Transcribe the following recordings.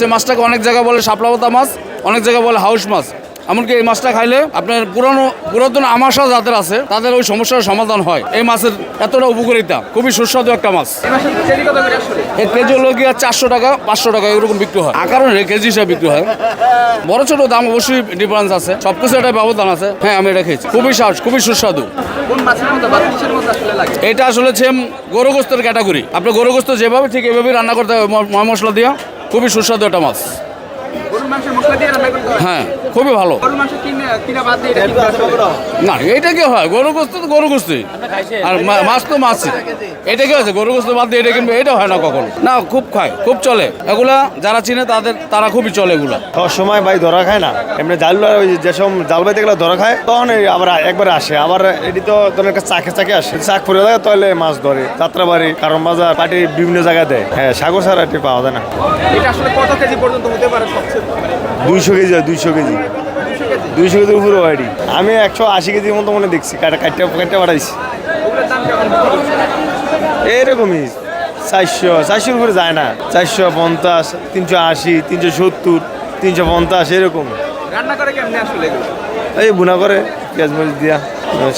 মাছটাকে অনেক জায়গায় বলে শাপলা পাতা মাছ, অনেক জায়গায় বলে হাউস মাছ। এমনকি এই মাছটা খাইলে আপনার পুরাতন আমাশা যাদের আছে তাদের ওই সমস্যার সমাধান হয়। এই মাছের এতটা উপকারিতা, খুবই সুস্বাদু একটা মাছ। এর কেজি হলো গিয়ে 400 টাকা 500 টাকা এরকম বিক্রি হয়। কারণ কেজি হিসাবে বিক্রি হয়। বড় ছোট দাম অবশ্যই ডিফারেন্স আছে, সবকিছু একটা ব্যবধান আছে। হ্যাঁ, আমি এটা খেয়েছি, খুবই সুস্বাদু। এটা আসলে সেম গরু গোস্তের ক্যাটাগরি। আপনি গরু গোস্ত যেভাবে ঠিক এভাবেই রান্না করতে হবে ময় মশলা দিয়ে। খুবই সুস্বাদু একটা মাছ। হ্যাঁ, খুবই ভালো। না, এটা কি হয়, গরু গোস্ত তো গরু গোস্তই, আর মাছ তো মাছই। এটা কি আছে, গরু গোস্ত বাদ দিয়ে এটা কিনবে, এটা হয় না কখনো। না, খুব খায়, খুব চলে এগুলা। যারা চিনে তারা খুবই চলে এগুলা। সব সময় ভাই ধরা খায় না, এমনি যেসব জাল বাইতে গেলে ধরা খায়, তখন আবার একবার আসে। আবার এটি তো তোমার চাকে আসে, চাক পরে থাকে, তাহলে মাছ ধরে। যাত্রাবাড়ি, কারণ বাজার, পাটি বিভিন্ন জায়গায় দেয়। হ্যাঁ, সাগর ছাড়া এটি পাওয়া যায় না। এটা আসলে কত কেজি পর্যন্ত হতে পারে? 200 কেজি হয়, 200 কেজি 200 কেজির উপরে হয়। আমি 180 কেজির মতো মনে দেখছি, কাটতে পাঠাইছি। এরকমই 400 উপরে যায় না। 450, 380, 370, 350 এরকম। রান্না করে কেমনে আসলে? এই বুনা করে পেঁয়াজ মরিচ দিয়া।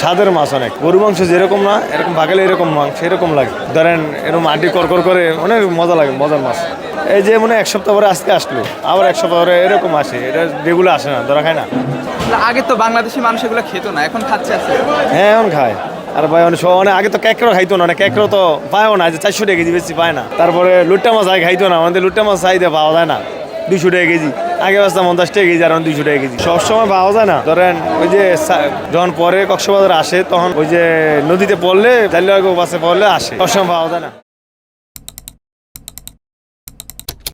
স্বাদের মাছ অনেক। গরু মাংস যেরকম না, এরকম ভাগালে এরকম মাংস এরকম লাগে। ধরেন এরকম মাটি করকর করে অনেক মজা লাগে, মজার মাছ। এই যে এক সপ্তাহ পরে আজকে আসলো, আবার এক সপ্তাহ পরে এরকম আসে। এটা রেগুলার আসে না, ধরা খায় না। আগে তো বাংলাদেশি মানুষ এগুলো খেত না, এখন খাচ্ছে আছে। হ্যাঁ, এখন খায়। আর ভাই অনেক আগে তো ক্যাকড়ো খাইতো না, ক্যাকড়ো তো পায়ও না, যে 400 টাকা কেজি বেশি পায় না। তারপরে লুট্টা মাছ আগে খাইতো না, আমাদের লুট্টা মাছ চাহিদা পাওয়া যায় না। 200 টাকা কেজি, আগে বাঁচতাম 50 টাকা কেজি, আর 200 টাকা কেজি। সবসময় পাওয়া যায় না। ধরেন ওই যে যখন পরে কক্সবাজার আসে, তখন ওই যে নদীতে পড়লে, জালিয়াগো বাসে পড়লে আসে, সবসময় পাওয়া যায় না।